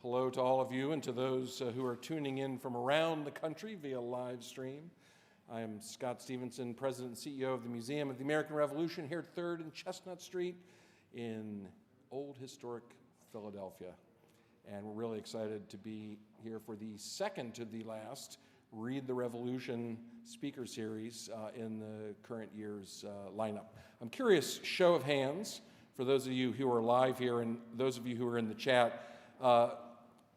Hello to all of you and to those who are tuning in from around the country via live stream. I am Scott Stevenson, President and CEO of the Museum of the American Revolution here at 3rd and Chestnut Street in old historic Philadelphia. And we're really excited to be here for the second to the last Read the Revolution speaker series in the current year's lineup. I'm curious, show of hands, for those of you who are live here and those of you who are in the chat,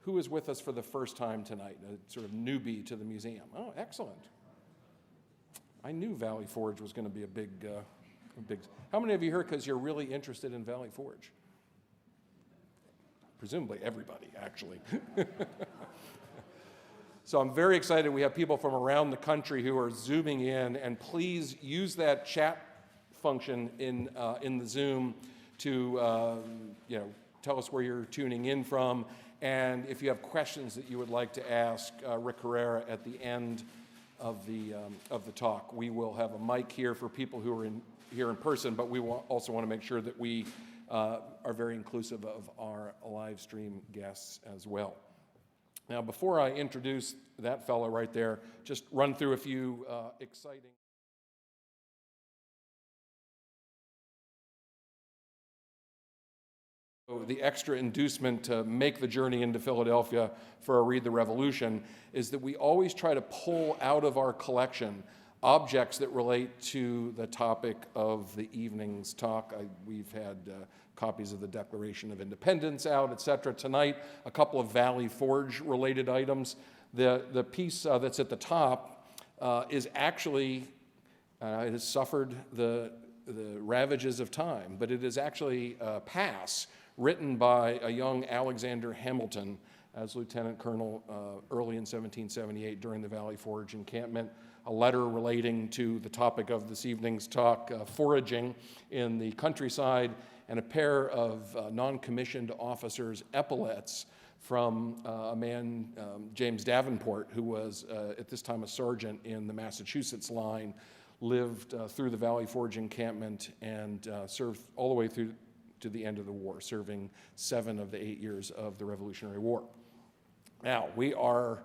who is with us for the first time tonight, a sort of newbie to the museum? Oh, excellent. I knew Valley Forge was going to be a big. How many of you here because you're really interested in Valley Forge? Presumably everybody, actually. So I'm very excited. We have people from around the country who are zooming in, and please use that chat function in the Zoom to tell us where you're tuning in from. And if you have questions that you would like to ask Rick Herrera at the end of the talk, we will have a mic here for people who are here in person, but we also want to make sure that we are very inclusive of our live stream guests as well. Now, before I introduce that fellow right there, just run through a few exciting. The extra inducement to make the journey into Philadelphia for a Read the Revolution is that we always try to pull out of our collection objects that relate to the topic of the evening's talk. We've had copies of the Declaration of Independence out, etc. Tonight, a couple of Valley Forge related items. The piece that's at the top is actually, it has suffered the ravages of time, but it is actually a pass written by a young Alexander Hamilton as lieutenant colonel early in 1778 during the Valley Forge encampment, a letter relating to the topic of this evening's talk, foraging in the countryside, and a pair of non-commissioned officers' epaulets from a man, James Davenport, who was at this time a sergeant in the Massachusetts line, lived through the Valley Forge encampment and served all the way through to the end of the war, serving 7 of the 8 years of the Revolutionary War. Now, we are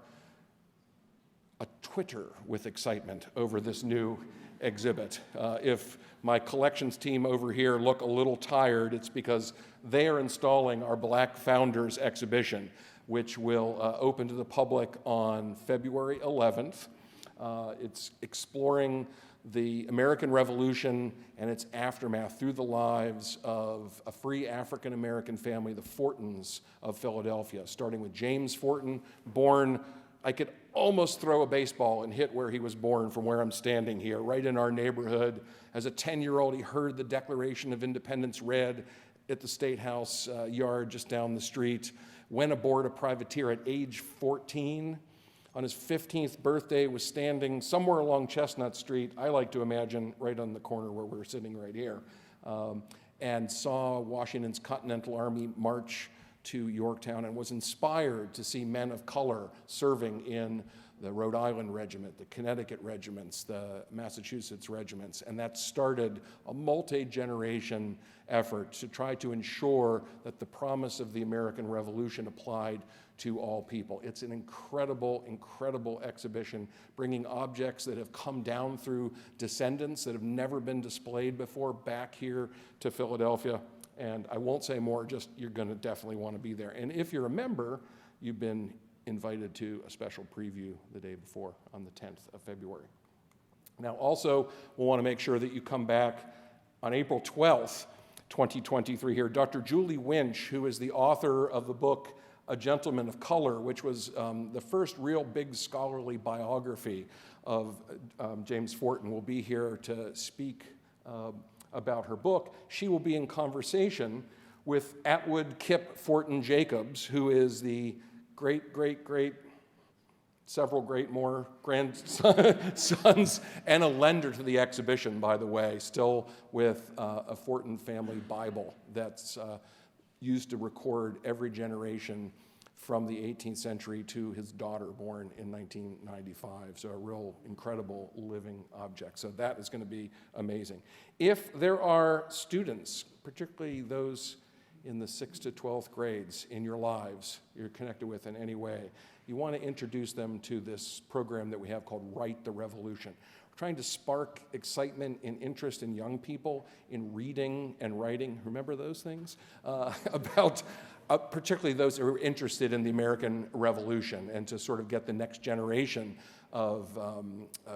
a Twitter with excitement over this new exhibit. If my collections team over here look a little tired, it's because they are installing our Black Founders exhibition, which will open to the public on February 11th. It's exploring the American Revolution and its aftermath through the lives of a free African-American family, the Fortons of Philadelphia, starting with James Forton, born, I could almost throw a baseball and hit where he was born from where I'm standing here, right in our neighborhood. As a 10-year-old, he heard the Declaration of Independence read at the State House yard just down the street, went aboard a privateer at age 14. On his 15th birthday, was standing somewhere along Chestnut Street, I like to imagine right on the corner where we're sitting right here, and saw Washington's Continental Army march to Yorktown and was inspired to see men of color serving in the Rhode Island Regiment, the Connecticut regiments, the Massachusetts regiments, and that started a multi-generation effort to try to ensure that the promise of the American Revolution applied to all people. It's an incredible, incredible exhibition, bringing objects that have come down through descendants that have never been displayed before back here to Philadelphia. And I won't say more, just you're going to definitely want to be there. And if you're a member, you've been invited to a special preview the day before on the 10th of February. Now, also, we'll want to make sure that you come back on April 12th, 2023 here. Dr. Julie Winch, who is the author of the book A Gentleman of Color, which was the first real big scholarly biography of James Forton, will be here to speak about her book. She will be in conversation with Atwood Kip Forton Jacobs, who is the great, several great more grandsons, and a lender to the exhibition, by the way, still with a Forton family Bible that's used to record every generation from the 18th century to his daughter born in 1995. So a real incredible living object. So that is going to be amazing. If there are students, particularly those in the 6th to 12th grades in your lives, you're connected with in any way, you want to introduce them to this program that we have called Write the Revolution. We're trying to spark excitement and interest in young people in reading and writing, remember those things? About particularly those who are interested in the American Revolution, and to sort of get the next generation of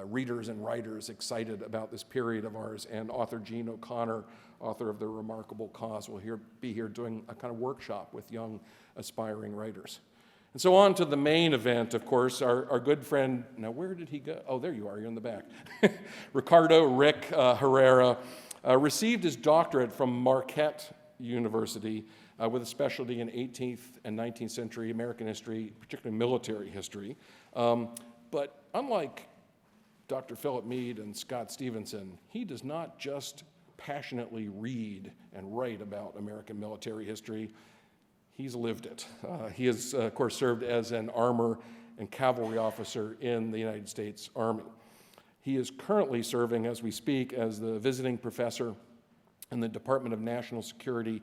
readers and writers excited about this period of ours. And author Gene O'Connor, author of The Remarkable Cause, will be here doing a kind of workshop with young aspiring writers. And so on to the main event, of course, our good friend, now where did he go? Oh, there you are, you're in the back. Ricardo Rick Herrera received his doctorate from Marquette University with a specialty in 18th and 19th century American history, particularly military history. But unlike Dr. Philip Meade and Scott Stevenson, he does not just passionately read and write about American military history. He's lived it. He has, of course, served as an armor and cavalry officer in the United States Army. He is currently serving, as we speak, as the visiting professor in the Department of National Security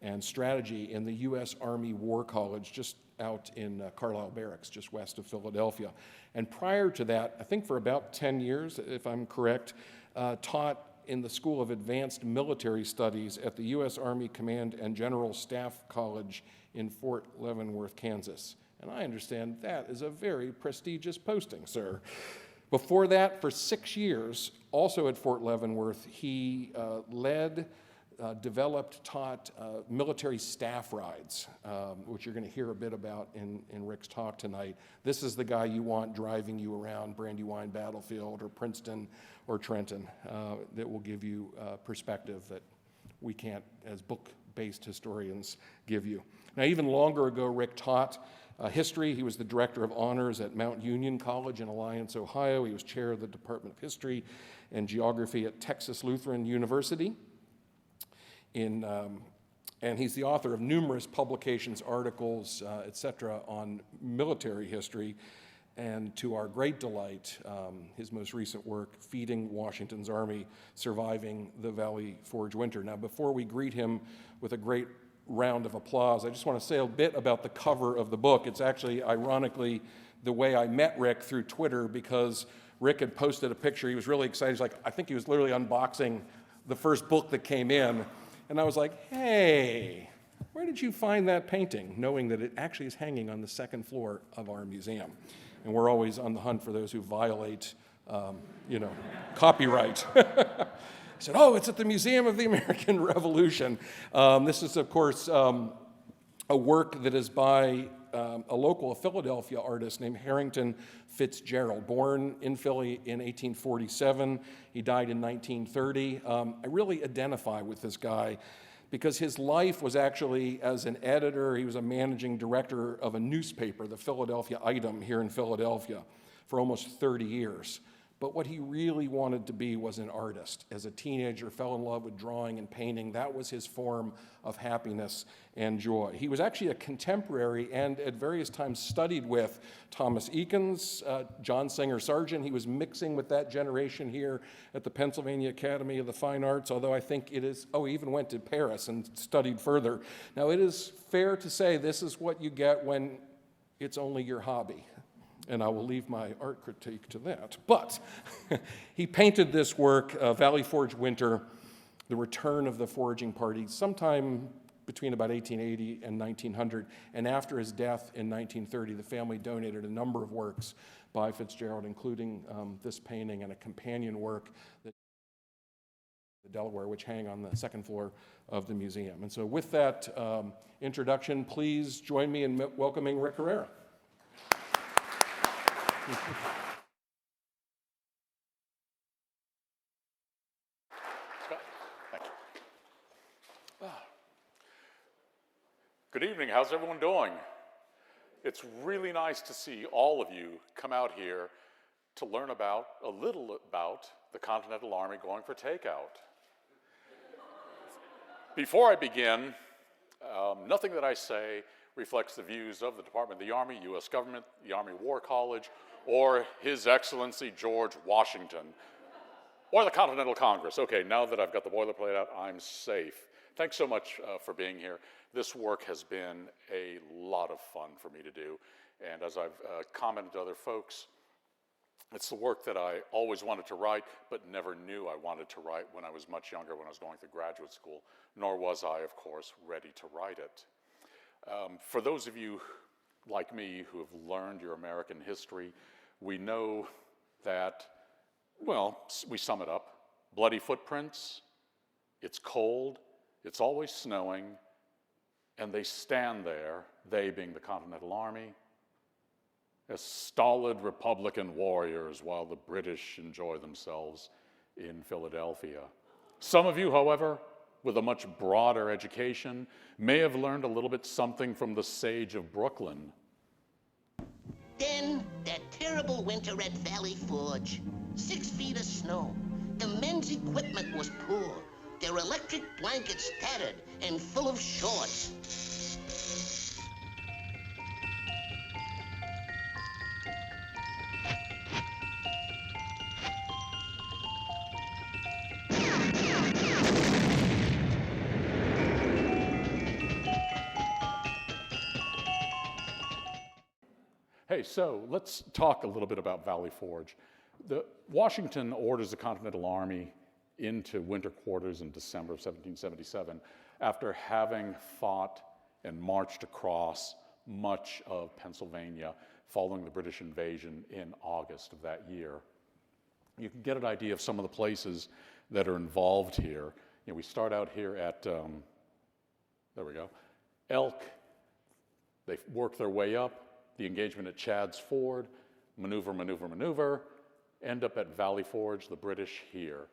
and Strategy in the U.S. Army War College, just out in Carlisle Barracks, just west of Philadelphia. And prior to that, I think for about 10 years, if I'm correct, taught in the School of Advanced Military Studies at the U.S. Army Command and General Staff College in Fort Leavenworth, Kansas. And I understand that is a very prestigious posting, sir. Before that, for 6 years, also at Fort Leavenworth, he developed, taught military staff rides, which you're going to hear a bit about in Rick's talk tonight. This is the guy you want driving you around Brandywine Battlefield or Princeton or Trenton, that will give you perspective that we can't, as book-based historians, give you. Now, even longer ago, Rick taught history. He was the director of honors at Mount Union College in Alliance, Ohio. He was chair of the Department of History and Geography at Texas Lutheran University. And he's the author of numerous publications, articles, etc., on military history. And to our great delight, his most recent work, Feeding Washington's Army, Surviving the Valley Forge Winter. Now, before we greet him with a great round of applause, I just want to say a bit about the cover of the book. It's actually, ironically, the way I met Rick through Twitter, because Rick had posted a picture. He was really excited. He's like, I think he was literally unboxing the first book that came in. And I was like, hey, where did you find that painting? Knowing that it actually is hanging on the second floor of our museum. And we're always on the hunt for those who violate, copyright. I said, oh, it's at the Museum of the American Revolution. This is, of course, a work that is by a local Philadelphia artist named Harrington Fitzgerald, born in Philly in 1847. He died in 1930. I really identify with this guy because his life was actually as an editor. He was a managing director of a newspaper, the Philadelphia Item, here in Philadelphia for almost 30 years. But what he really wanted to be was an artist. As a teenager, fell in love with drawing and painting. That was his form of happiness and joy. He was actually a contemporary and at various times studied with Thomas Eakins, John Singer Sargent. He was mixing with that generation here at the Pennsylvania Academy of the Fine Arts, although I think it is, he even went to Paris and studied further. Now, it is fair to say this is what you get when it's only your hobby. And I will leave my art critique to that. But he painted this work, Valley Forge Winter, the return of the foraging party, sometime between about 1880 and 1900. And after his death in 1930, the family donated a number of works by Fitzgerald, including this painting and a companion work, the Delaware, which hang on the second floor of the museum. And so with that introduction, please join me in welcoming Rick Herrera. Scott, thank you. Good evening. How's everyone doing? It's really nice to see all of you come out here to learn a little about the Continental Army going for takeout. Before I begin, nothing that I say reflects the views of the Department of the Army, U.S. government, the Army War College, or His Excellency George Washington, or the Continental Congress. Okay, now that I've got the boilerplate out, I'm safe. thanks so much for being here. This work has been a lot of fun for me to do. And as I've commented to other folks, it's the work that I always wanted to write, but never knew I wanted to write when I was much younger, when I was going through graduate school, nor was I, of course, ready to write it. For those of you like me who have learned your American history, we know that, well, we sum it up. Bloody footprints, it's cold, it's always snowing, and they stand there, they being the Continental Army, as stolid Republican warriors while the British enjoy themselves in Philadelphia. Some of you, however, with a much broader education, may have learned a little bit something from the sage of Brooklyn. Then, that terrible winter at Valley Forge. 6 feet of snow. The men's equipment was poor. Their electric blankets tattered and full of shorts. Hey, so let's talk a little bit about Valley Forge. Washington orders the Continental Army into winter quarters in December of 1777 after having fought and marched across much of Pennsylvania following the British invasion in August of that year. You can get an idea of some of the places that are involved here. You know, we start out here at, there we go, Elk. They work their way up. The engagement at Chad's Ford, maneuver, end up at Valley Forge, the British here.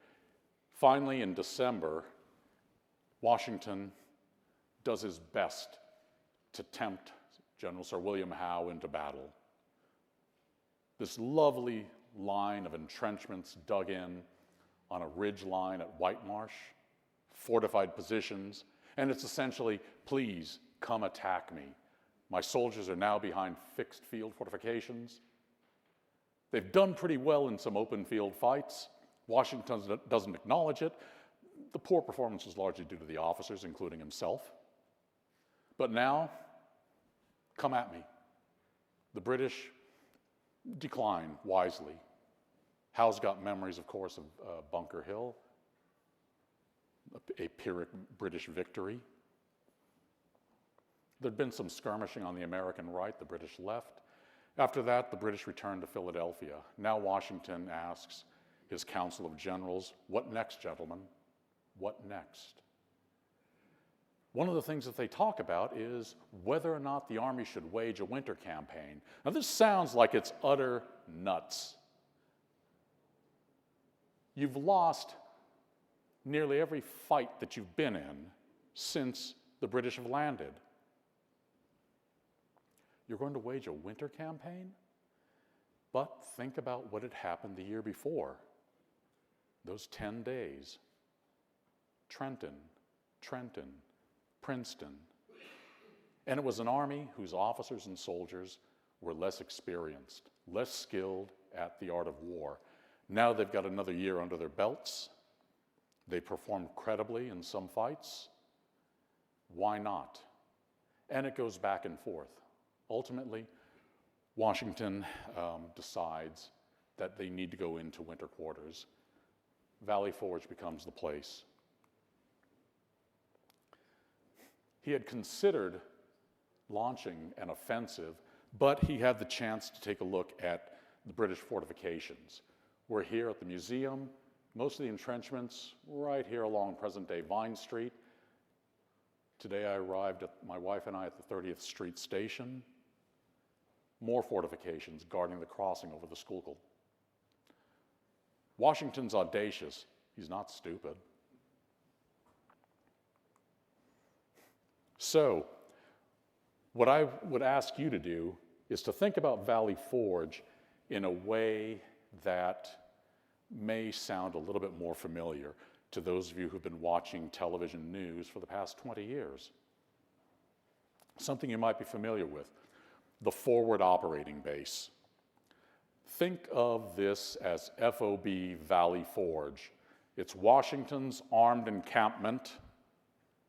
Finally, in December, Washington does his best to tempt General Sir William Howe into battle. This lovely line of entrenchments dug in on a ridge line at White Marsh, fortified positions, and it's essentially, please come attack me. My soldiers are now behind fixed field fortifications. They've done pretty well in some open field fights. Washington doesn't acknowledge it. The poor performance is largely due to the officers, including himself. But now, come at me. The British decline wisely. Howe's got memories, of course, of Bunker Hill, a Pyrrhic British victory. There'd been some skirmishing on the American right. The British left. After that, the British returned to Philadelphia. Now Washington asks his Council of Generals, what next, gentlemen? What next? One of the things that they talk about is whether or not the Army should wage a winter campaign. Now this sounds like it's utter nuts. You've lost nearly every fight that you've been in since the British have landed. You're going to wage a winter campaign? But think about what had happened the year before. Those 10 days. Trenton, Princeton. And it was an army whose officers and soldiers were less experienced, less skilled at the art of war. Now they've got another year under their belts. They performed credibly in some fights. Why not? And it goes back and forth. Ultimately, Washington decides that they need to go into winter quarters. Valley Forge becomes the place. He had considered launching an offensive, but he had the chance to take a look at the British fortifications. We're here at the museum. Most of the entrenchments right here along present-day Vine Street. Today I arrived, my wife and I, at the 30th Street Station. More fortifications guarding the crossing over the Schuylkill. Washington's audacious. He's not stupid. So, what I would ask you to do is to think about Valley Forge in a way that may sound a little bit more familiar to those of you who've been watching television news for the past 20 years. Something you might be familiar with. The forward operating base. Think of this as FOB Valley Forge. It's Washington's armed encampment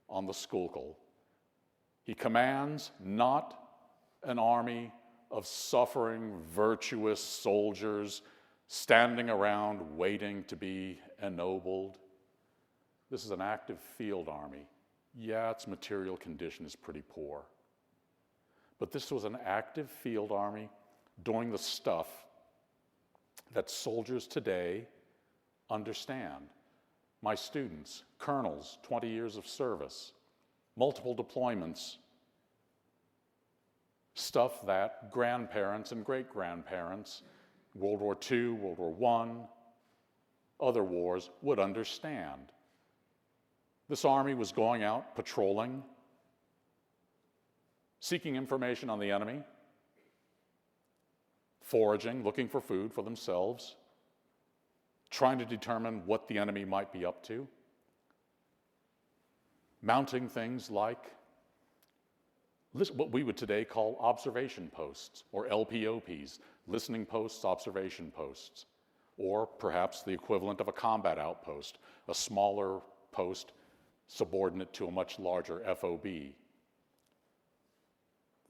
on the Schuylkill. He commands not an army of suffering, virtuous soldiers standing around waiting to be ennobled. This is an active field army. Yeah, its material condition is pretty poor. But this was an active field army doing the stuff that soldiers today understand. My students, colonels, 20 years of service, multiple deployments, stuff that grandparents and great-grandparents, World War II, World War I, other wars, would understand. This army was going out patrolling, seeking information on the enemy, foraging, looking for food for themselves, trying to determine what the enemy might be up to, mounting things like what we would today call observation posts, or LPOPs, listening posts, observation posts, or perhaps the equivalent of a combat outpost, a smaller post subordinate to a much larger FOB.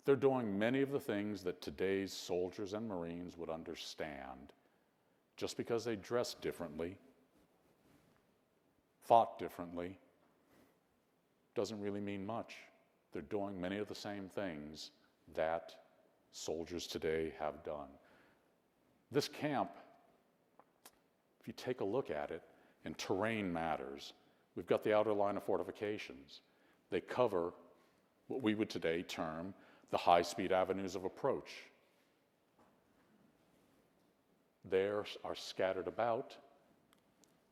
They're doing many of the things that today's soldiers and Marines would understand. Just because they dress differently, thought differently, doesn't really mean much. They're doing many of the same things that soldiers today have done. This camp, if you take a look at it, and terrain matters. We've got the outer line of fortifications. They cover what we would today term the high-speed avenues of approach. There are scattered about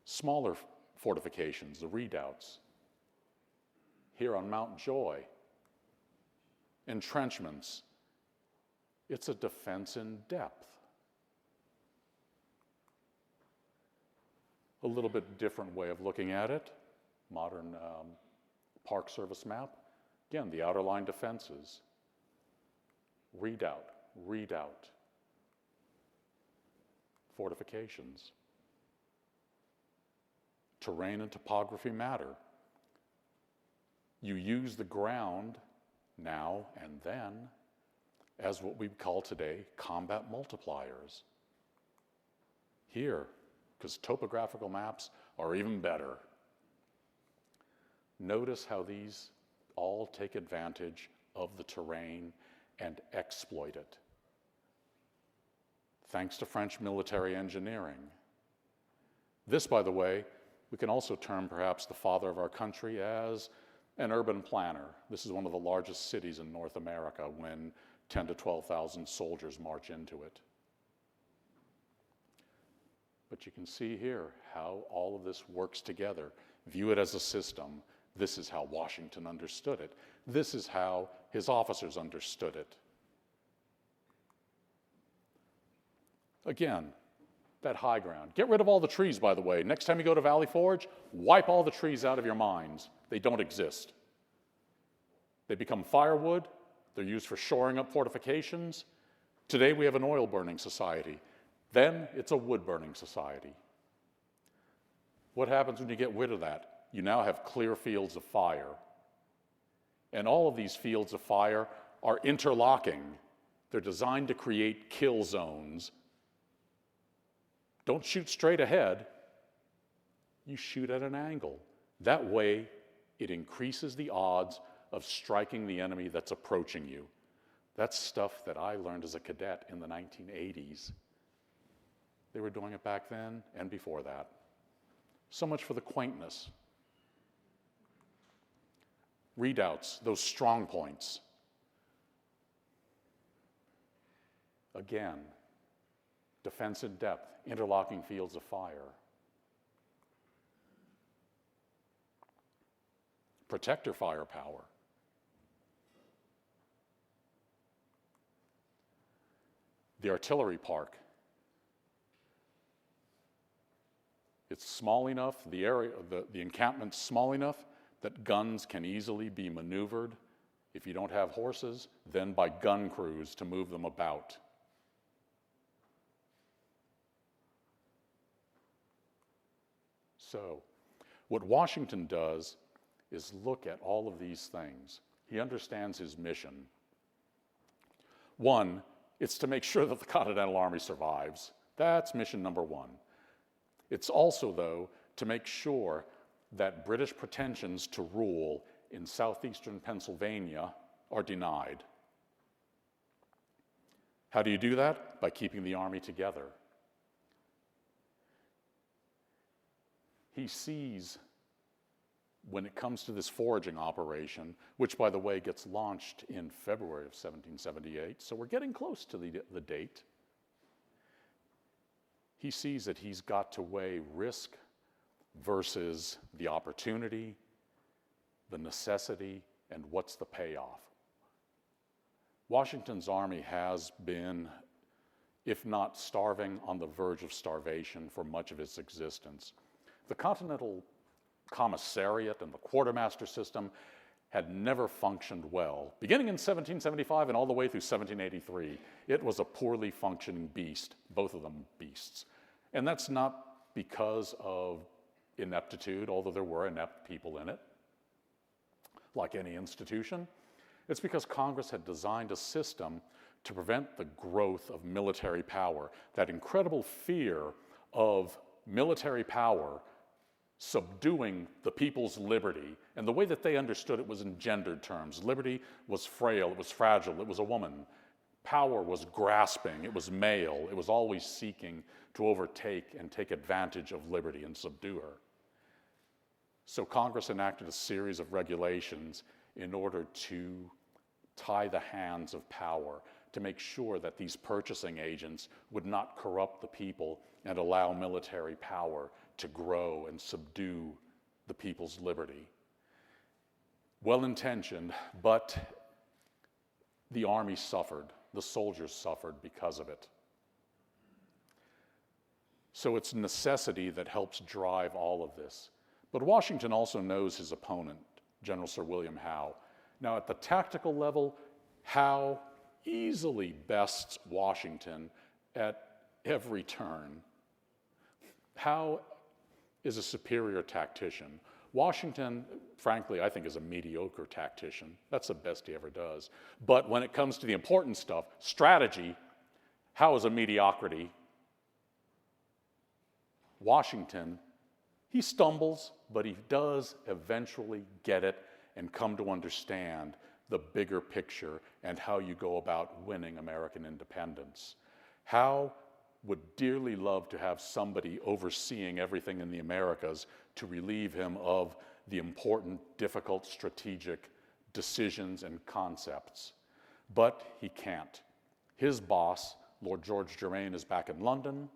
smaller fortifications, the redoubts. Here on Mount Joy, entrenchments. It's a defense in depth. A little bit different way of looking at it, modern Park Service map. Again, the outer line defenses. Redoubt, redoubt. Fortifications. Terrain and topography matter. You use the ground now and then as what we call today combat multipliers. Here, because topographical maps are even better. Notice how these all take advantage of the terrain and exploit it. Thanks to French military engineering. This, by the way, we can also term perhaps the father of our country as an urban planner. This is one of the largest cities in North America when 10 to 12,000 soldiers march into it. But you can see here how all of this works together. View it as a system. This is how Washington understood it. This is how his officers understood it. Again, that high ground. Get rid of all the trees, by the way. Next time you go to Valley Forge, wipe all the trees out of your minds. They don't exist. They become firewood. They're used for shoring up fortifications. Today we have an oil-burning society. Then it's a wood-burning society. What happens when you get rid of that? You now have clear fields of fire. And all of these fields of fire are interlocking. They're designed to create kill zones. Don't shoot straight ahead. You shoot at an angle. That way, it increases the odds of striking the enemy that's approaching you. That's stuff that I learned as a cadet in the 1980s. They were doing it back then and before that. So much for the quaintness. Redoubts, those strong points. Again, defense in depth, interlocking fields of fire. Protector firepower. The artillery park. It's small enough, the area, the encampment's small enough that guns can easily be maneuvered. If you don't have horses, then by gun crews to move them about. So, what Washington does is look at all of these things. He understands his mission. One, it's to make sure that the Continental Army survives. That's mission number one. It's also, though, to make sure that British pretensions to rule in southeastern Pennsylvania are denied. How do you do that? By keeping the army together. He sees, when it comes to this foraging operation, which, by the way, gets launched in February of 1778, so we're getting close to the date, he sees that he's got to weigh risk versus the opportunity, the necessity, and what's the payoff. Washington's army has been, if not starving, on the verge of starvation for much of its existence. The Continental Commissariat and the quartermaster system had never functioned well. Beginning in 1775 and all the way through 1783, it was a poorly functioning beast, both of them beasts. And that's not because of ineptitude, although there were inept people in it, like any institution. It's because Congress had designed a system to prevent the growth of military power, that incredible fear of military power subduing the people's liberty. And the way that they understood it was in gendered terms. Liberty was frail, it was fragile, it was a woman. Power was grasping, it was male, it was always seeking to overtake and take advantage of liberty and subdue her. So Congress enacted a series of regulations in order to tie the hands of power, to make sure that these purchasing agents would not corrupt the people and allow military power to grow and subdue the people's liberty. Well-intentioned, but the army suffered, the soldiers suffered because of it. So it's necessity that helps drive all of this. But Washington also knows his opponent, General Sir William Howe. Now, at the tactical level, Howe easily bests Washington at every turn. Howe is a superior tactician. Washington, frankly, I think is a mediocre tactician. That's the best he ever does. But when it comes to the important stuff, strategy, Howe is a mediocrity. Washington, he stumbles, but he does eventually get it and come to understand the bigger picture and how you go about winning American independence. Howe would dearly love to have somebody overseeing everything in the Americas to relieve him of the important, difficult strategic decisions and concepts. But he can't. His boss, Lord George Germain, is back in London.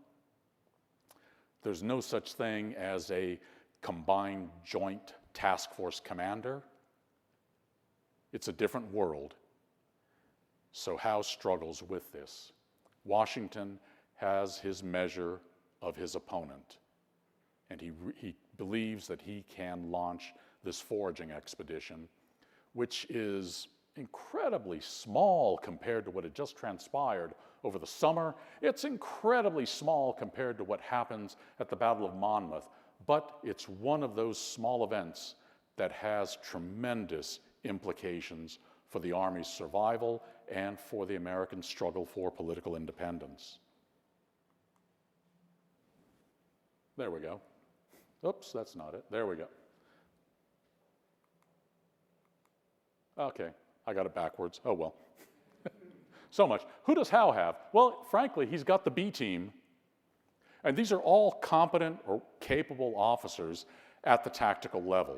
There's no such thing as a combined joint task force commander. It's a different world. So Howe struggles with this. Washington has his measure of his opponent, and he believes that he can launch this foraging expedition, which is incredibly small compared to what had just transpired over the summer. It's incredibly small compared to what happens at the Battle of Monmouth, but it's one of those small events that has tremendous implications for the Army's survival and for the American struggle for political independence. There we go. Oops, that's not it. There we go. Okay, I got it backwards. Oh well. So much. Who does Howe have? Well, frankly, he's got the B team. And these are all competent or capable officers at the tactical level.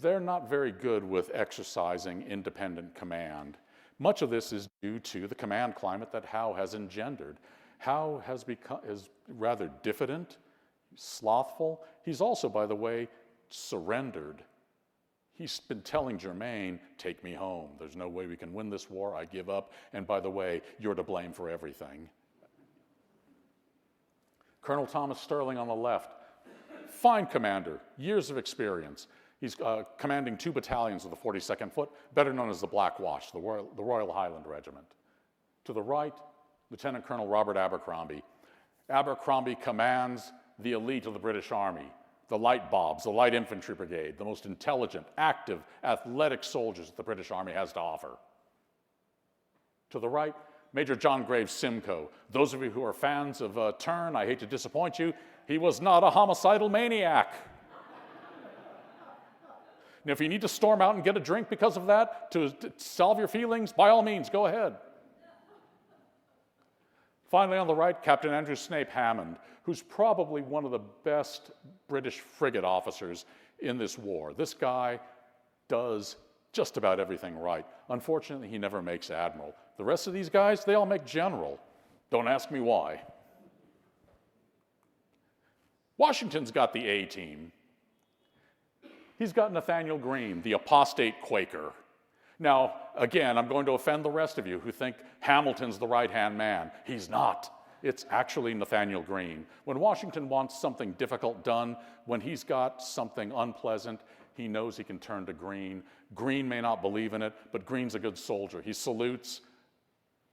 They're not very good with exercising independent command. Much of this is due to the command climate that Howe has engendered. Howe is rather diffident, slothful. He's also, by the way, surrendered. He's been telling Germain, take me home. There's no way we can win this war. I give up. And by the way, you're to blame for everything. Colonel Thomas Sterling on the left, fine commander, years of experience. He's commanding 2 battalions of the 42nd Foot, better known as the Black Watch, the Royal Highland Regiment. To the right, Lieutenant Colonel Robert Abercrombie. Abercrombie commands the elite of the British Army, the Light Bobs, the Light Infantry Brigade, the most intelligent, active, athletic soldiers that the British Army has to offer. To the right, Major John Graves Simcoe. Those of you who are fans of Turn, I hate to disappoint you, he was not a homicidal maniac. And if you need to storm out and get a drink because of that, to solve your feelings, by all means, go ahead. Finally, on the right, Captain Andrew Snape Hammond, who's probably one of the best British frigate officers in this war. This guy does just about everything right. Unfortunately, he never makes admiral. The rest of these guys, they all make general. Don't ask me why. Washington's got the A team. He's got Nathaniel Greene, the apostate Quaker. Now, again, I'm going to offend the rest of you who think Hamilton's the right-hand man. He's not. It's actually Nathaniel Greene. When Washington wants something difficult done, when he's got something unpleasant, he knows he can turn to Greene. Greene may not believe in it, but Greene's a good soldier. He salutes,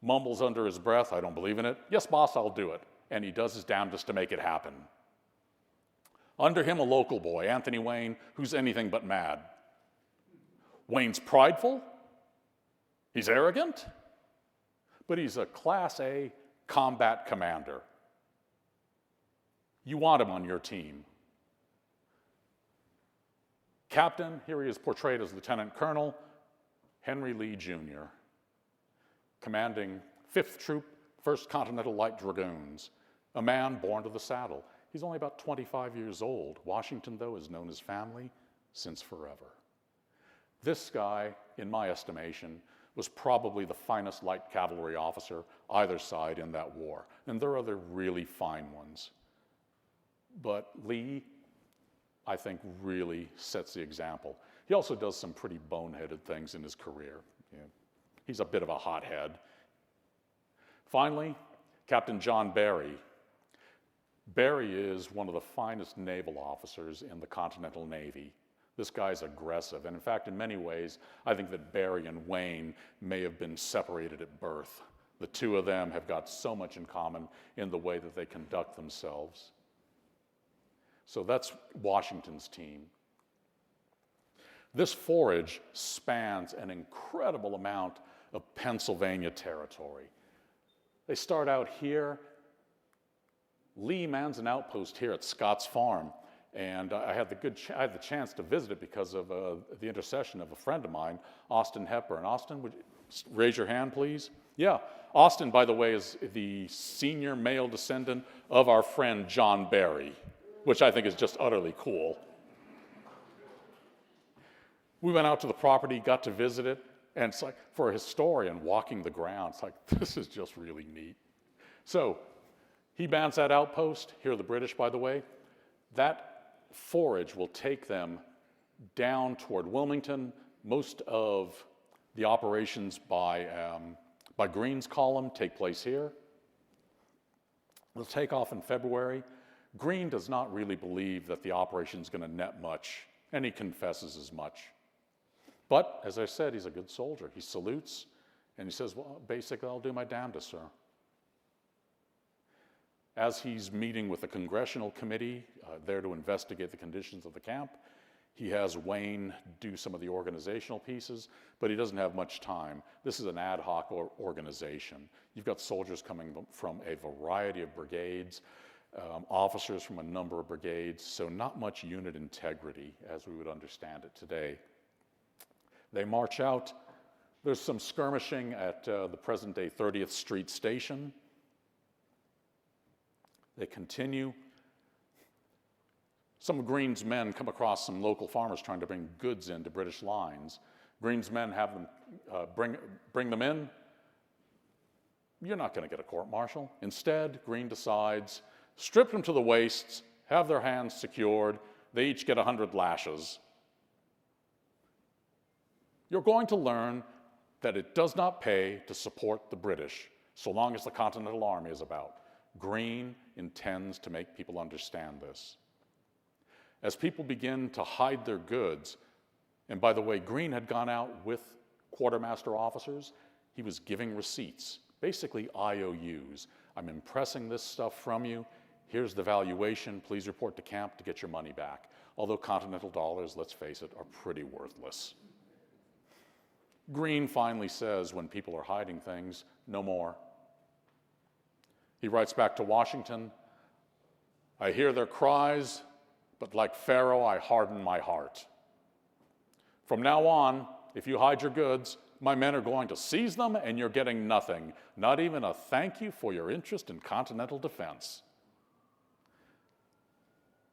mumbles under his breath, I don't believe in it. Yes, boss, I'll do it. And he does his damnedest to make it happen. Under him, a local boy, Anthony Wayne, who's anything but mad. Wayne's prideful. He's arrogant. But he's a Class A combat commander. You want him on your team. Captain, here he is portrayed as Lieutenant Colonel Henry Lee Jr., commanding 5th Troop, 1st Continental Light Dragoons, a man born to the saddle. He's only about 25 years old. Washington, though, has known his family since forever. This guy, in my estimation, was probably the finest light cavalry officer either side in that war. And there are other really fine ones. But Lee, I think, really sets the example. He also does some pretty boneheaded things in his career. You know, he's a bit of a hothead. Finally, Captain John Barry. Barry is one of the finest naval officers in the Continental Navy. This guy's aggressive, and in fact, in many ways, I think that Barry and Wayne may have been separated at birth. The two of them have got so much in common in the way that they conduct themselves. So that's Washington's team. This forage spans an incredible amount of Pennsylvania territory. They start out here. Lee mans an outpost here at Scott's Farm, and I had the chance to visit it because of the intercession of a friend of mine, Austin Hepburn. Austin, would you raise your hand, please? Yeah. Austin, by the way, is the senior male descendant of our friend John Barry, which I think is just utterly cool. We went out to the property, got to visit it, and it's like, for a historian walking the ground, it's like, this is just really neat. So, he bans that outpost. Here are the British, by the way. That forage will take them down toward Wilmington. Most of the operations by Greene's column take place here. They'll take off in February. Greene does not really believe that the operation is going to net much, and he confesses as much. But, as I said, he's a good soldier. He salutes, and he says, well, basically, I'll do my damnedest, sir. As he's meeting with the congressional committee there to investigate the conditions of the camp, he has Wayne do some of the organizational pieces, but he doesn't have much time. This is an ad hoc organization. You've got soldiers coming from a variety of brigades, officers from a number of brigades, so not much unit integrity as we would understand it today. They march out. There's some skirmishing at the present-day 30th Street Station. They continue. Some of Greene's men come across some local farmers trying to bring goods into British lines. Greene's men have them bring them in. You're not going to get a court-martial. Instead, Greene decides, strip them to the waists, have their hands secured. They each get 100 lashes. You're going to learn that it does not pay to support the British, so long as the Continental Army is about. Greene intends to make people understand this. As people begin to hide their goods, and by the way, Greene had gone out with quartermaster officers. He was giving receipts, basically IOUs. I'm impressing this stuff from you. Here's the valuation. Please report to camp to get your money back. Although Continental dollars, let's face it, are pretty worthless. Greene finally says, when people are hiding things, no more. He writes back to Washington, I hear their cries, but like Pharaoh, I harden my heart. From now on, if you hide your goods, my men are going to seize them and you're getting nothing, not even a thank you for your interest in continental defense.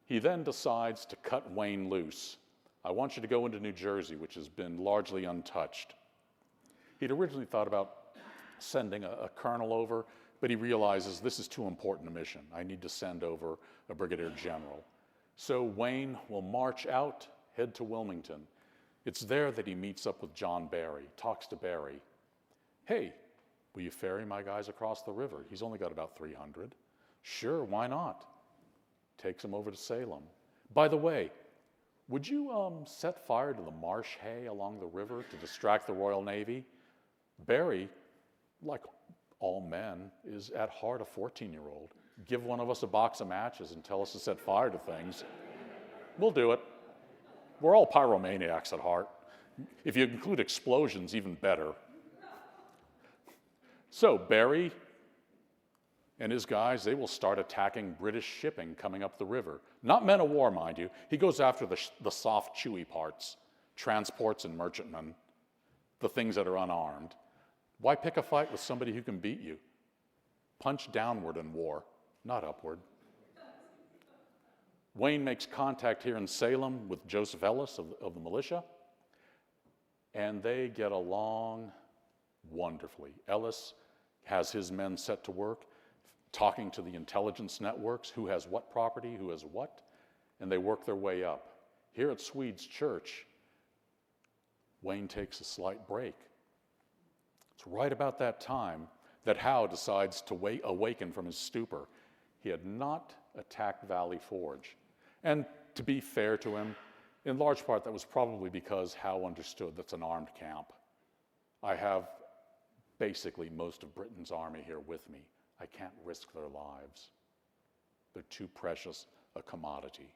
He then decides to cut Wayne loose. I want you to go into New Jersey, which has been largely untouched. He'd originally thought about sending a colonel over, but he realizes this is too important a mission. I need to send over a brigadier general. So Wayne will march out, head to Wilmington. It's there that he meets up with John Barry, talks to Barry. Hey, will you ferry my guys across the river? He's only got about 300. Sure, why not? Takes him over to Salem. By the way, would you set fire to the marsh hay along the river to distract the Royal Navy? Barry, like all men, is at heart a 14-year-old. Give one of us a box of matches and tell us to set fire to things. We'll do it. We're all pyromaniacs at heart. If you include explosions, even better. So Barry and his guys, they will start attacking British shipping coming up the river. Not men of war, mind you. He goes after the soft, chewy parts, transports and merchantmen, the things that are unarmed. Why pick a fight with somebody who can beat you? Punch downward in war, not upward. Wayne makes contact here in Salem with Joseph Ellis of the militia, and they get along wonderfully. Ellis has his men set to work, talking to the intelligence networks, who has what property, who has what, and they work their way up. Here at Swedes Church, Wayne takes a slight break. It's right about that time that Howe decides to awaken from his stupor. He had not attacked Valley Forge. And to be fair to him, in large part that was probably because Howe understood that's an armed camp. I have basically most of Britain's army here with me. I can't risk their lives. They're too precious a commodity.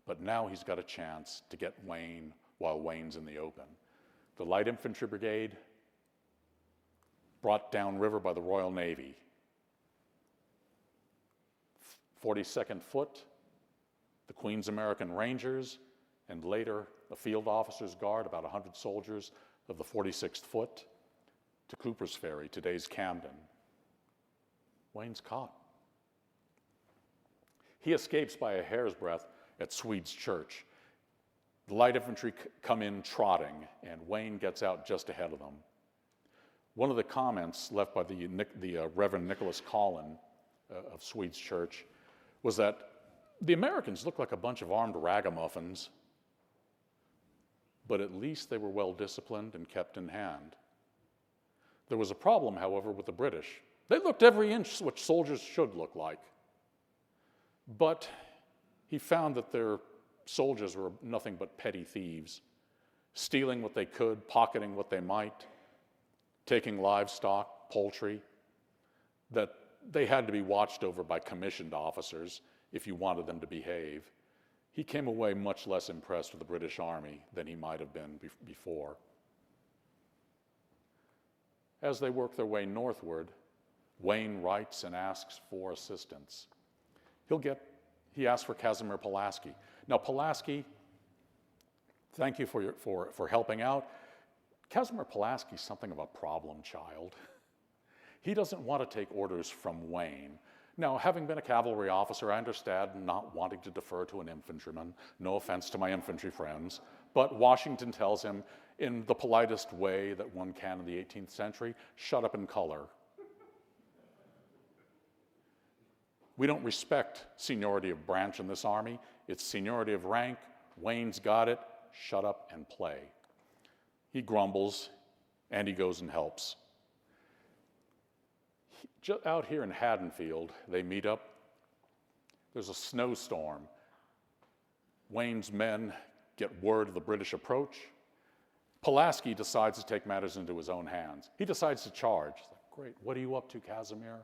But now he's got a chance to get Wayne while Wayne's in the open. The Light Infantry Brigade, brought downriver by the Royal Navy. 42nd Foot, the Queen's American Rangers, and later a field officer's guard, about 100 soldiers of the 46th Foot, to Cooper's Ferry, today's Camden. Wayne's caught. He escapes by a hair's breadth at Swedes Church. The light infantry come in trotting, and Wayne gets out just ahead of them. One of the comments left by the Reverend Nicholas Collin of Swedes Church was that the Americans looked like a bunch of armed ragamuffins, but at least they were well disciplined and kept in hand. There was a problem, however, with the British. They looked every inch what soldiers should look like. But he found that their soldiers were nothing but petty thieves, stealing what they could, pocketing what they might, taking livestock, poultry, that they had to be watched over by commissioned officers if you wanted them to behave. He came away much less impressed with the British Army than he might have been before. As they work their way northward, Wayne writes and asks for assistance. He asks for Casimir Pulaski. Now, Pulaski, thank you for helping out. Casimir Pulaski's something of a problem child. He doesn't want to take orders from Wayne. Now, having been a cavalry officer, I understand not wanting to defer to an infantryman. No offense to my infantry friends. But Washington tells him, in the politest way that one can in the 18th century, shut up and color. We don't respect seniority of branch in this army. It's seniority of rank. Wayne's got it. Shut up and play. He grumbles, and he goes and helps. Out here in Haddonfield, they meet up. There's a snowstorm. Wayne's men get word of the British approach. Pulaski decides to take matters into his own hands. He decides to charge. He's like, great, what are you up to, Casimir?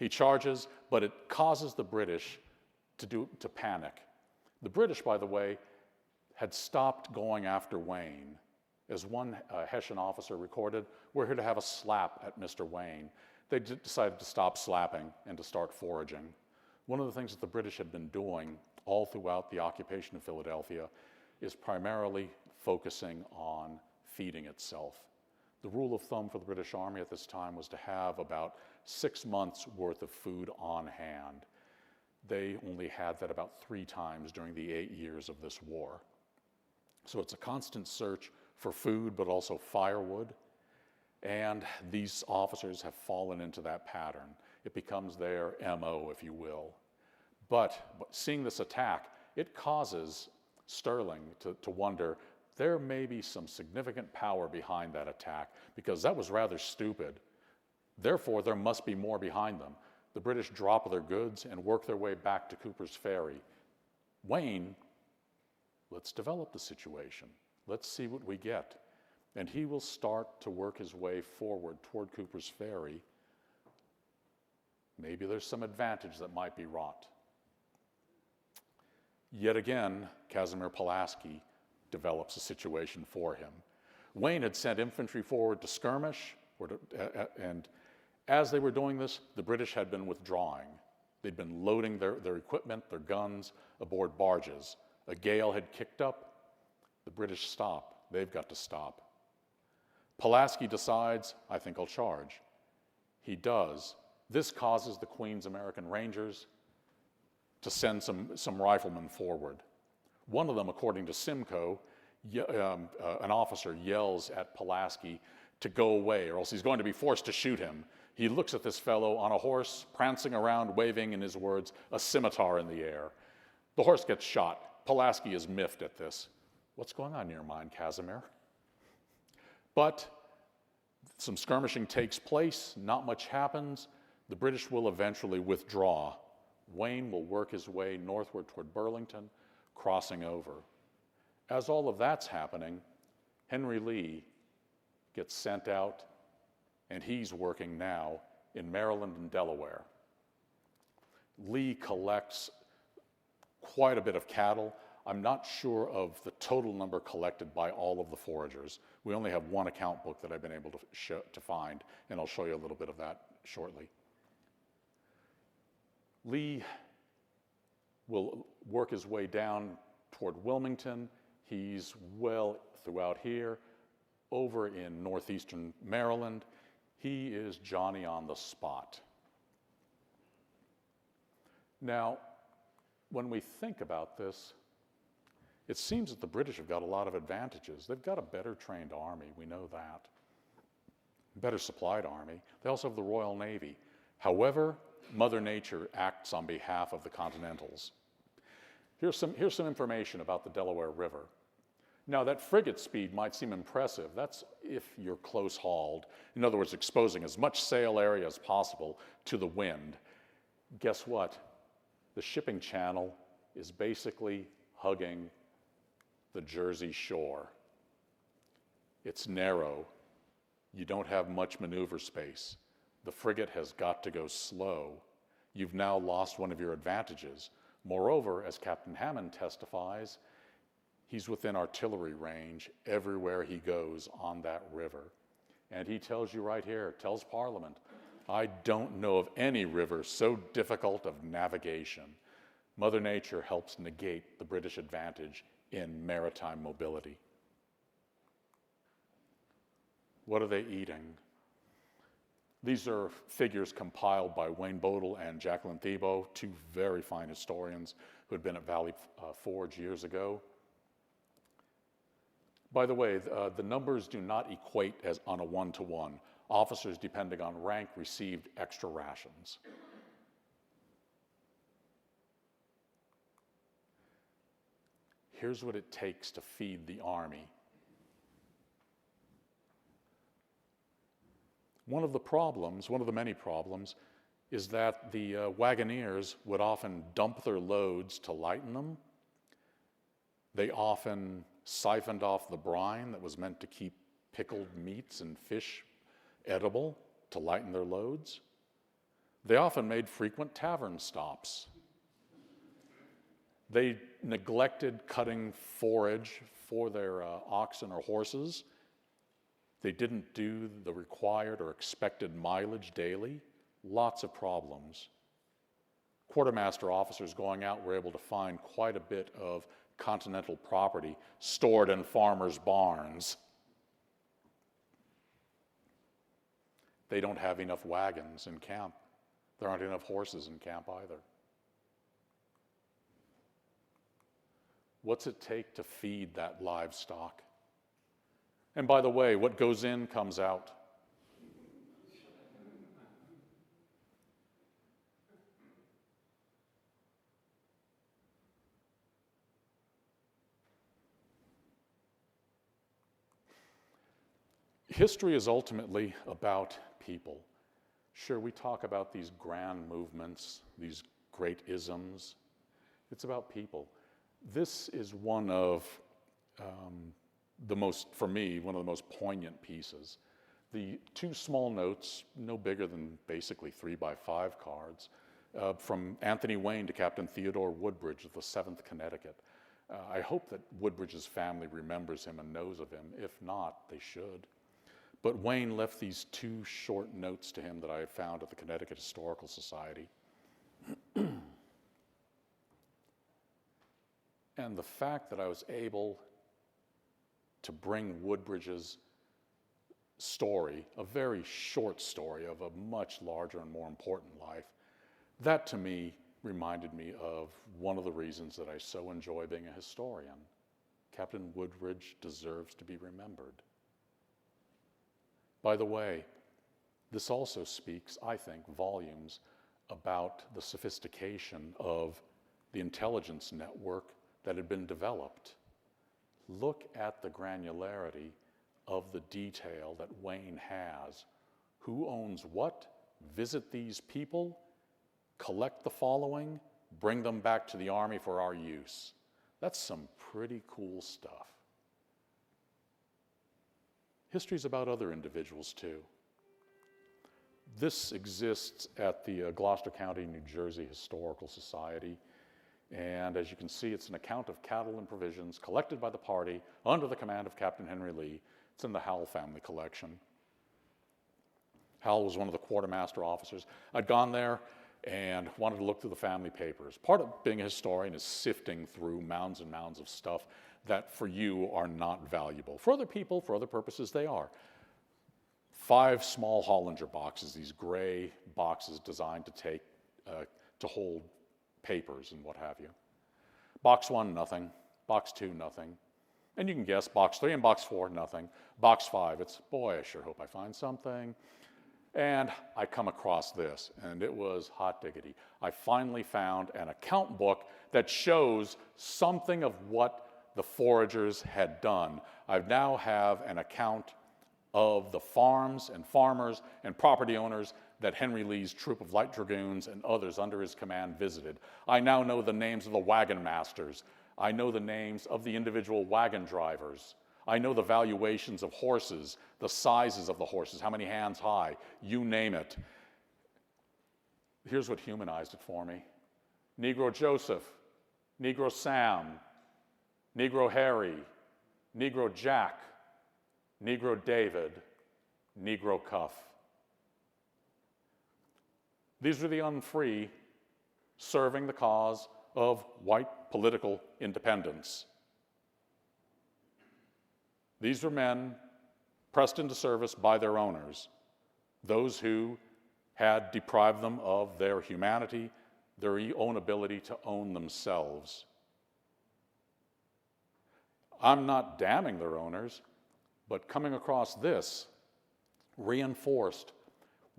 He charges, but it causes the British to panic. The British, by the way, had stopped going after Wayne. As one Hessian officer recorded, "We're here to have a slap at Mr. Wayne." They decided to stop slapping and to start foraging. One of the things that the British had been doing all throughout the occupation of Philadelphia is primarily focusing on feeding itself. The rule of thumb for the British Army at this time was to have about 6 months' worth of food on hand. They only had that about 3 times during the 8 years of this war. So it's a constant search for food, but also firewood. And these officers have fallen into that pattern. It becomes their MO, if you will. But seeing this attack, it causes Sterling to wonder, there may be some significant power behind that attack, because that was rather stupid. Therefore, there must be more behind them. The British drop their goods and work their way back to Cooper's Ferry. Wayne, let's develop the situation. Let's see what we get. And he will start to work his way forward toward Cooper's Ferry. Maybe there's some advantage that might be wrought. Yet again, Casimir Pulaski develops a situation for him. Wayne had sent infantry forward to skirmish, and as they were doing this, the British had been withdrawing. They'd been loading their equipment, their guns, aboard barges. A gale had kicked up. The British stop. They've got to stop. Pulaski decides, I think I'll charge. He does. This causes the Queen's American Rangers to send some riflemen forward. One of them, according to Simcoe, an officer yells at Pulaski to go away, or else he's going to be forced to shoot him. He looks at this fellow on a horse, prancing around, waving, in his words, a scimitar in the air. The horse gets shot. Pulaski is miffed at this. What's going on in your mind, Casimir? But some skirmishing takes place, not much happens. The British will eventually withdraw. Wayne will work his way northward toward Burlington, crossing over. As all of that's happening, Henry Lee gets sent out, and he's working now in Maryland and Delaware. Lee collects quite a bit of cattle. I'm not sure of the total number collected by all of the foragers. We only have one account book that I've been able to find, and I'll show you a little bit of that shortly. Lee will work his way down toward Wilmington. He's well throughout here. Over in northeastern Maryland, he is Johnny on the spot. Now, when we think about this, it seems that the British have got a lot of advantages. They've got a better trained army, we know that. Better supplied army. They also have the Royal Navy. However, Mother Nature acts on behalf of the Continentals. Here's some information about the Delaware River. Now, that frigate speed might seem impressive. That's if you're close-hauled. In other words, exposing as much sail area as possible to the wind. Guess what? The shipping channel is basically hugging the Jersey shore. It's narrow. You don't have much maneuver space. The frigate has got to go slow. You've now lost one of your advantages. Moreover, as Captain Hammond testifies, he's within artillery range everywhere he goes on that river. And he tells you right here, tells Parliament, I don't know of any river so difficult of navigation. Mother Nature helps negate the British advantage in maritime mobility. What are they eating? These are figures compiled by Wayne Bodle and Jacqueline Thibault, 2 very fine historians who had been at Valley Forge years ago. By the way, the numbers do not equate as on a 1-to-1. Officers, depending on rank, received extra rations. Here's what it takes to feed the army. One of the many problems, is that the wagoneers would often dump their loads to lighten them. They often siphoned off the brine that was meant to keep pickled meats and fish edible to lighten their loads. They often made frequent tavern stops. They neglected cutting forage for their oxen or horses. They didn't do the required or expected mileage daily. Lots of problems. Quartermaster officers going out were able to find quite a bit of Continental property stored in farmers' barns. They don't have enough wagons in camp. There aren't enough horses in camp either. What's it take to feed that livestock? And by the way, what goes in comes out. History is ultimately about people. Sure, we talk about these grand movements, these great isms. It's about people. This is one of for me, one of the most poignant pieces. The two small notes, no bigger than basically 3x5 cards, from Anthony Wayne to Captain Theodore Woodbridge of the 7th Connecticut. I hope that Woodbridge's family remembers him and knows of him. If not, they should. But Wayne left these two short notes to him that I found at the Connecticut Historical Society. And the fact that I was able to bring Woodbridge's story, a very short story of a much larger and more important life, that to me reminded me of one of the reasons that I so enjoy being a historian. Captain Woodbridge deserves to be remembered. By the way, this also speaks, I think, volumes about the sophistication of the intelligence network that had been developed. Look at the granularity of the detail that Wayne has. Who owns what? Visit these people, collect the following, bring them back to the Army for our use. That's some pretty cool stuff. History's about other individuals too. This exists at the Gloucester County, New Jersey Historical Society. And as you can see, it's an account of cattle and provisions collected by the party under the command of Captain Henry Lee. It's in the Howell family collection. Howell was one of the quartermaster officers. I'd gone there and wanted to look through the family papers. Part of being a historian is sifting through mounds and mounds of stuff that for you are not valuable. For other people, for other purposes, they are. 5 small Hollinger boxes, these gray boxes designed to hold papers and what have you. Box 1, nothing. Box 2, nothing. And you can guess, box 3 and box 4, nothing. Box 5, it's, boy, I sure hope I find something. And I come across this, and it was hot diggity. I finally found an account book that shows something of what the foragers had done. I now have an account of the farms and farmers and property owners that Henry Lee's troop of light dragoons and others under his command visited. I now know the names of the wagon masters. I know the names of the individual wagon drivers. I know the valuations of horses, the sizes of the horses, how many hands high, you name it. Here's what humanized it for me. Negro Joseph, Negro Sam, Negro Harry, Negro Jack, Negro David, Negro Cuff. These were the unfree serving the cause of white political independence. These were men pressed into service by their owners, those who had deprived them of their humanity, their own ability to own themselves. I'm not damning their owners, but coming across this reinforced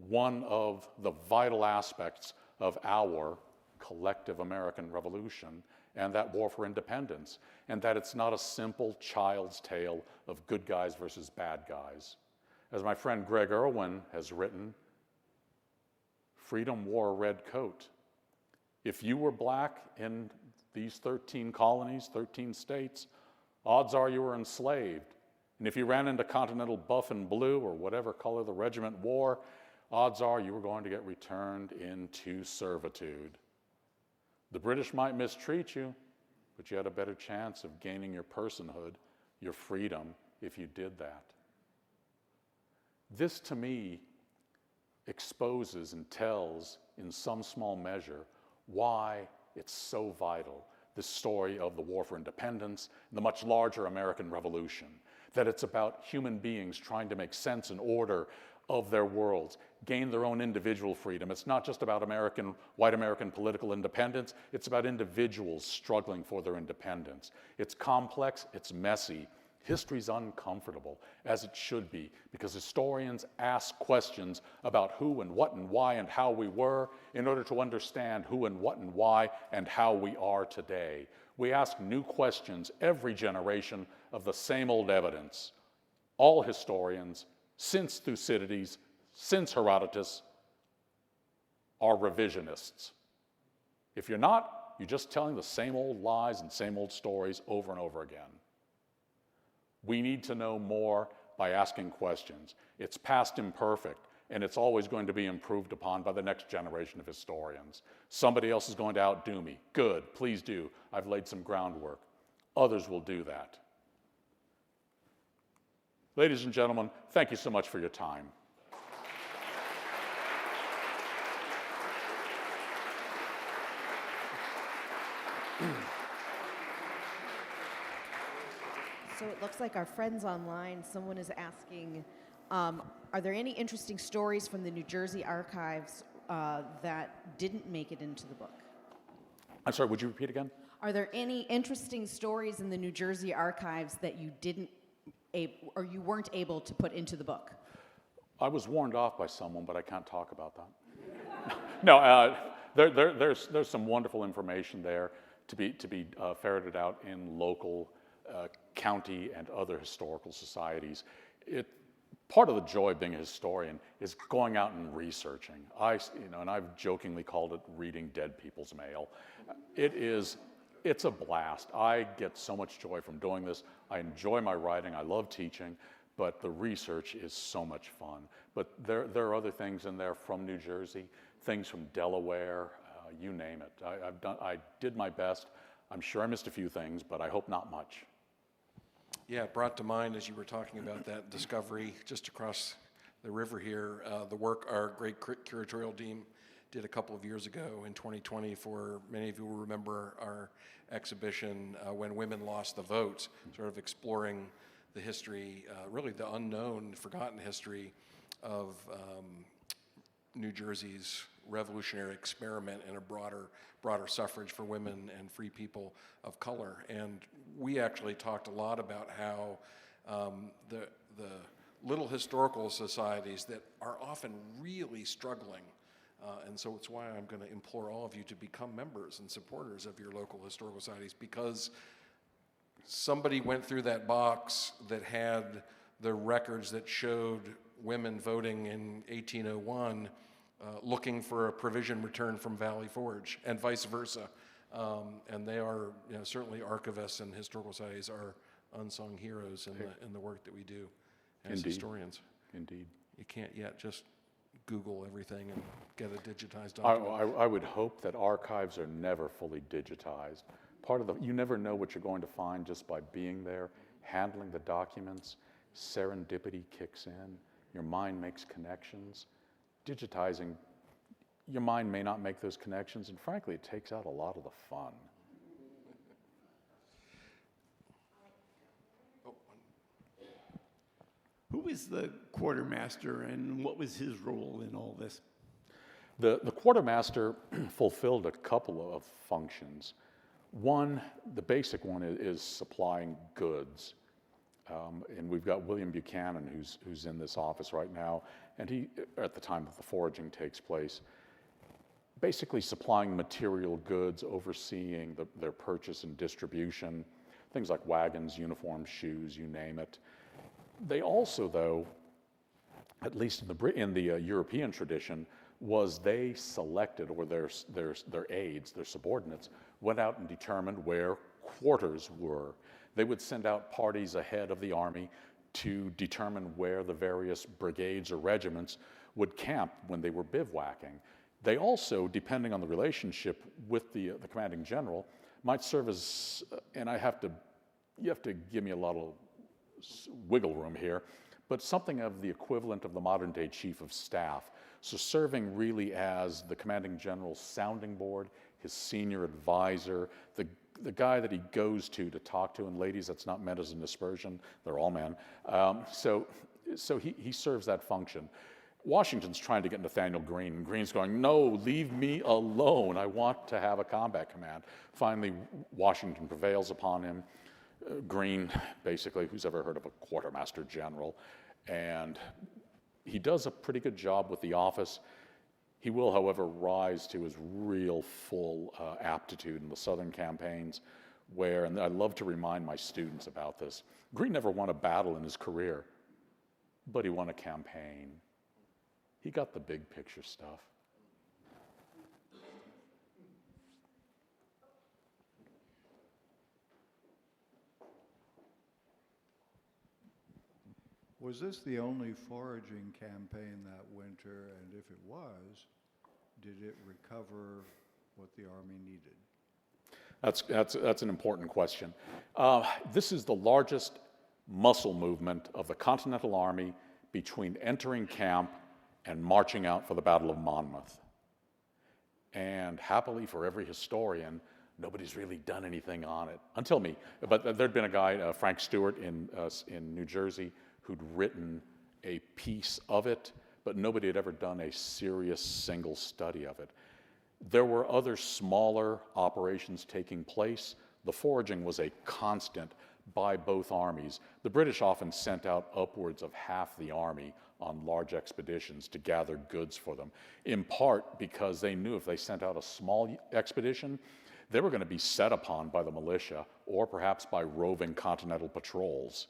one of the vital aspects of our collective American Revolution and that war for independence, and that it's not a simple child's tale of good guys versus bad guys. As my friend Greg Irwin has written, freedom wore a red coat. If you were black in these 13 colonies, 13 states, odds are you were enslaved. And if you ran into Continental buff and blue or whatever color the regiment wore, odds are you were going to get returned into servitude. The British might mistreat you, but you had a better chance of gaining your personhood, your freedom, if you did that. This, to me, exposes and tells, in some small measure, why it's so vital, this story of the War for Independence, the much larger American Revolution, that it's about human beings trying to make sense and order of their worlds, gain their own individual freedom. It's not just about white American political independence, it's about individuals struggling for their independence. It's complex, it's messy. History's uncomfortable, as it should be, because historians ask questions about who and what and why and how we were in order to understand who and what and why and how we are today. We ask new questions every generation of the same old evidence. All historians, since Thucydides, since Herodotus, are revisionists. If you're not, you're just telling the same old lies and same old stories over and over again. We need to know more by asking questions. It's past imperfect, and it's always going to be improved upon by the next generation of historians. Somebody else is going to outdo me. Good, please do. I've laid some groundwork. Others will do that. Ladies and gentlemen, thank you so much for your time. So it looks like our friends online, someone is asking, are there any interesting stories from the New Jersey archives that didn't make it into the book? I'm sorry, would you repeat again? Are there any interesting stories in the New Jersey archives that you or you weren't able to put into the book? I was warned off by someone, but I can't talk about that. No, there's some wonderful information there to be ferreted out in local county and other historical societies. Part of the joy of being a historian is going out and researching. And I've jokingly called it reading dead people's mail. It's a blast. I get so much joy from doing this. I enjoy my writing. I love teaching, but the research is so much fun. But there are other things in there from New Jersey, things from Delaware, you name it. I did my best. I'm sure I missed a few things, but I hope not much. Yeah, it brought to mind as you were talking about that discovery just across the river here, the work our great curatorial team did a couple of years ago in 2020 for many of you will remember our exhibition, When Women Lost the Vote, sort of exploring the history, really the unknown, forgotten history of New Jersey's revolutionary experiment in a broader suffrage for women and free people of color. And we actually talked a lot about how the little historical societies that are often really struggling, and so it's why I'm going to implore all of you to become members and supporters of your local historical societies, because somebody went through that box that had the records that showed women voting in 1801 looking for a provision return from Valley Forge, and vice versa. And they are, certainly archivists and historical societies are unsung heroes in the work that we do as Indeed. Historians. Indeed. You can't yet just Google everything and get a digitized document. I would hope that archives are never fully digitized. You never know what you're going to find just by being there, handling the documents. Serendipity kicks in. Your mind makes connections. Digitizing, your mind may not make those connections, and frankly, it takes out a lot of the fun. Who is the quartermaster, and what was his role in all this? The quartermaster fulfilled a couple of functions. One, the basic one, is supplying goods. And we've got William Buchanan, who's in this office right now, and he, at the time that the foraging takes place, basically supplying material goods, overseeing their purchase and distribution, things like wagons, uniforms, shoes, you name it. They also, though, at least in the European tradition, was they selected, or their aides, their subordinates, went out and determined where quarters were. They would send out parties ahead of the army to determine where the various brigades or regiments would camp when they were bivouacking. They also, depending on the relationship with the commanding general, might serve as, and you have to give me a lot of wiggle room here, but something of the equivalent of the modern day chief of staff. So serving really as the commanding general's sounding board, his senior advisor, the guy that he goes to talk to, and ladies, that's not meant as an aspersion, they're all men. So he serves that function. Washington's trying to get Nathaniel Greene, and Greene's going, no, leave me alone, I want to have a combat command. Finally, Washington prevails upon him. Greene, basically, who's ever heard of a quartermaster general, and he does a pretty good job with the office. He will, however, rise to his real full aptitude in the Southern campaigns, where, and I love to remind my students about this, Greene never won a battle in his career, but he won a campaign. He got the big picture stuff. Was this the only foraging campaign that winter? And if it was, did it recover what the Army needed? That's an important question. This is the largest muscle movement of the Continental Army between entering camp and marching out for the Battle of Monmouth. And happily for every historian, nobody's really done anything on it, until me. But there'd been a guy, Frank Stewart in New Jersey, who'd written a piece of it, but nobody had ever done a serious single study of it. There were other smaller operations taking place. The foraging was a constant by both armies. The British often sent out upwards of half the army on large expeditions to gather goods for them, in part because they knew if they sent out a small expedition, they were going to be set upon by the militia or perhaps by roving continental patrols.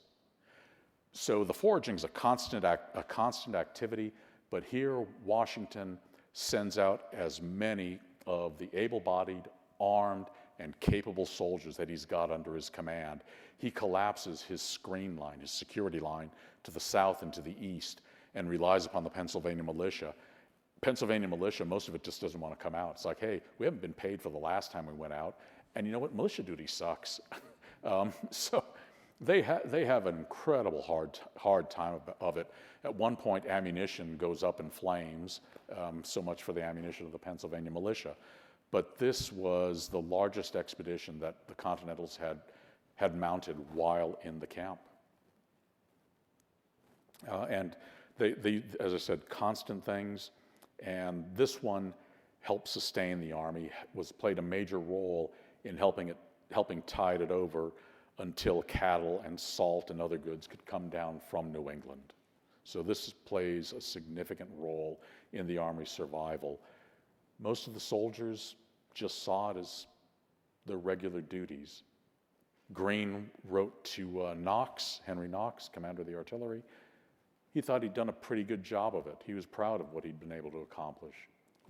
So the foraging's a constant activity, but here Washington sends out as many of the able-bodied, armed, and capable soldiers that he's got under his command. He collapses his screen line, his security line, to the south and to the east, and relies upon the Pennsylvania militia. Pennsylvania militia, most of it just doesn't want to come out. It's like, hey, we haven't been paid for the last time we went out, and you know what? Militia duty sucks. So they have an incredible hard time of it. At one point, ammunition goes up in flames, so much for the ammunition of the Pennsylvania militia. But this was the largest expedition that the Continentals had mounted while in the camp. And they, as I said, constant things, and this one helped sustain the Army, played a major role in helping tide it over until cattle and salt and other goods could come down from New England. So this plays a significant role in the Army's survival. Most of the soldiers just saw it as their regular duties. Greene wrote to Knox, Henry Knox, commander of the artillery. He thought he'd done a pretty good job of it. He was proud of what he'd been able to accomplish.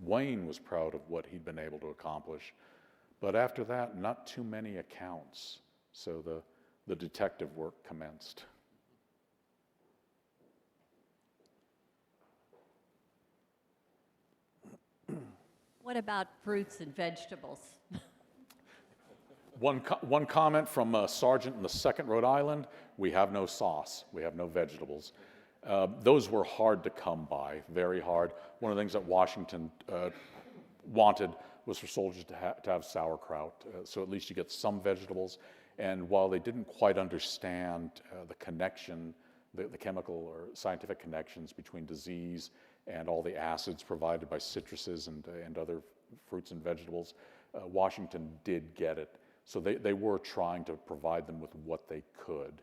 Wayne was proud of what he'd been able to accomplish. But after that, not too many accounts. So the detective work commenced. What about fruits and vegetables? One comment from a sergeant in the 2nd Rhode Island: we have no sauce, we have no vegetables. Those were hard to come by, very hard. One of the things that Washington wanted was for soldiers to have sauerkraut, so at least you get some vegetables. And while they didn't quite understand the connection, the chemical or scientific connections between disease and all the acids provided by citruses and other fruits and vegetables, Washington did get it. So they were trying to provide them with what they could.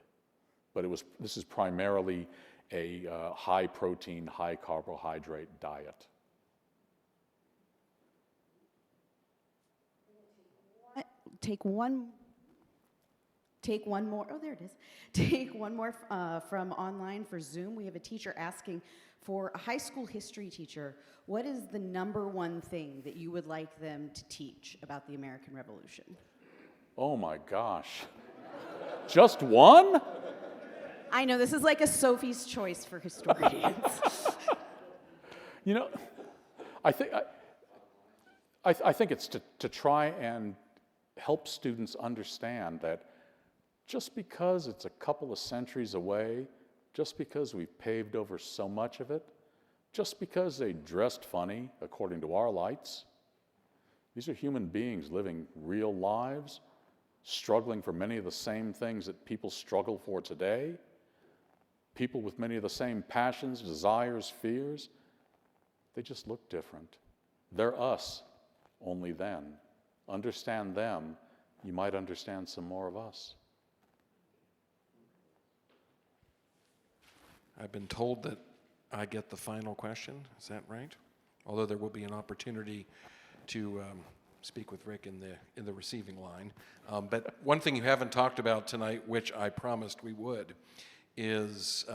But this is primarily a high protein, high carbohydrate diet. Take one more. Oh, there it is. Take one more from online for Zoom. We have a teacher asking, for a high school history teacher, what is the #1 thing that you would like them to teach about the American Revolution? Oh my gosh. Just one? I know, this is like a Sophie's Choice for historians. You know, I think it's to try and help students understand that just because it's a couple of centuries away, just because we've paved over so much of it, just because they dressed funny according to our lights, these are human beings living real lives, struggling for many of the same things that people struggle for today, people with many of the same passions, desires, fears. They just look different. They're us, only then. Understand them, you might understand some more of us. I've been told that I get the final question. Is that right? Although there will be an opportunity to speak with Rick in the receiving line. But one thing you haven't talked about tonight, which I promised we would, is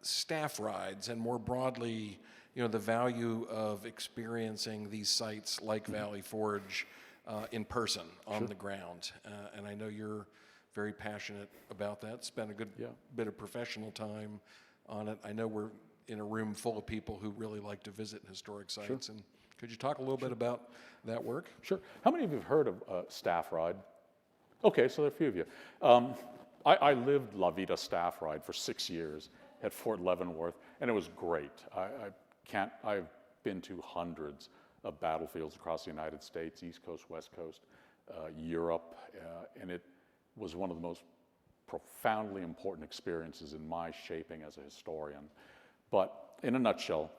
staff rides, and more broadly, the value of experiencing these sites like Valley Forge in person, on the ground. And I know you're very passionate about that. Spent a good bit of professional time on it. I know we're in a room full of people who really like to visit historic sites. And could you talk a little bit about that work? Sure. How many of you have heard of Staff Ride? Okay, so there are a few of you. I lived La Vida Staff Ride for 6 years at Fort Leavenworth, and it was great. I've been to hundreds of battlefields across the United States, East Coast, West Coast, Europe, and it was one of the most profoundly important experiences in my shaping as a historian. But in a nutshell,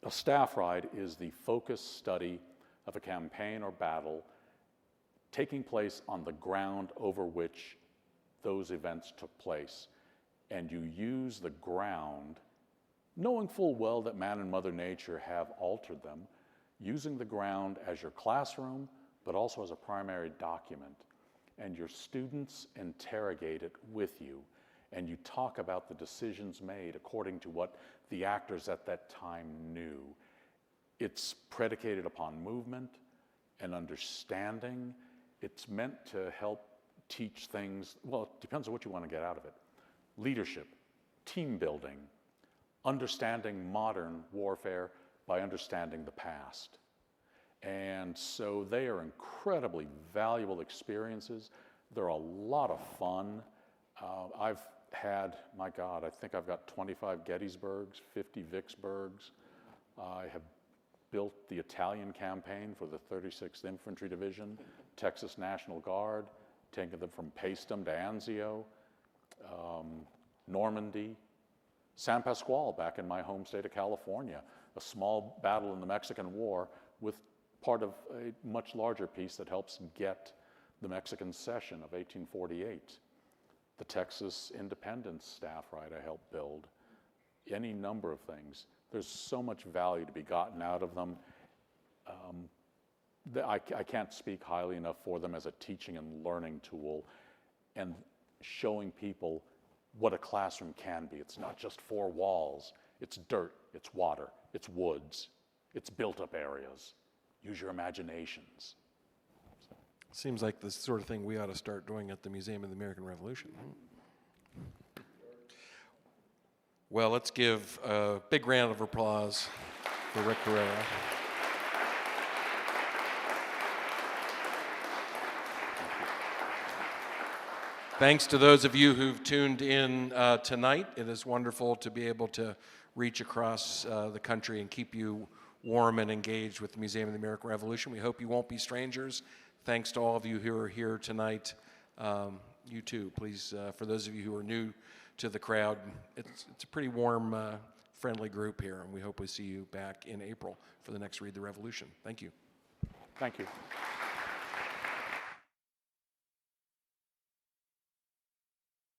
a staff ride is the focused study of a campaign or battle taking place on the ground over which those events took place. And you use the ground, knowing full well that man and Mother Nature have altered them, using the ground as your classroom, but also as a primary document. And your students interrogate it with you, and you talk about the decisions made according to what the actors at that time knew. It's predicated upon movement and understanding. It's meant to help teach things, well, it depends on what you want to get out of it. Leadership, team building, understanding modern warfare by understanding the past. And so they are incredibly valuable experiences. They're a lot of fun. I've had, my God, I think I've got 25 Gettysburgs, 50 Vicksburgs. I have built the Italian campaign for the 36th Infantry Division, Texas National Guard, taking them from Paestum to Anzio, Normandy, San Pasqual back in my home state of California, a small battle in the Mexican War with part of a much larger piece that helps get the Mexican Cession of 1848. The Texas Independence Staff Ride I helped build. Any number of things. There's so much value to be gotten out of them. I can't speak highly enough for them as a teaching and learning tool and showing people what a classroom can be. It's not just four walls. It's dirt, it's water, it's woods, it's built-up areas. Use your imaginations. Seems like the sort of thing we ought to start doing at the Museum of the American Revolution. Well, let's give a big round of applause for Rick Herrera. Thanks to those of you who've tuned in tonight. It is wonderful to be able to reach across the country and keep you warm and engaged with the Museum of the American Revolution. We hope you won't be strangers. Thanks to all of you who are here tonight. You too, please, for those of you who are new to the crowd, it's a pretty warm, friendly group here, and we hope we see you back in April for the next Read the Revolution. Thank you. Thank you.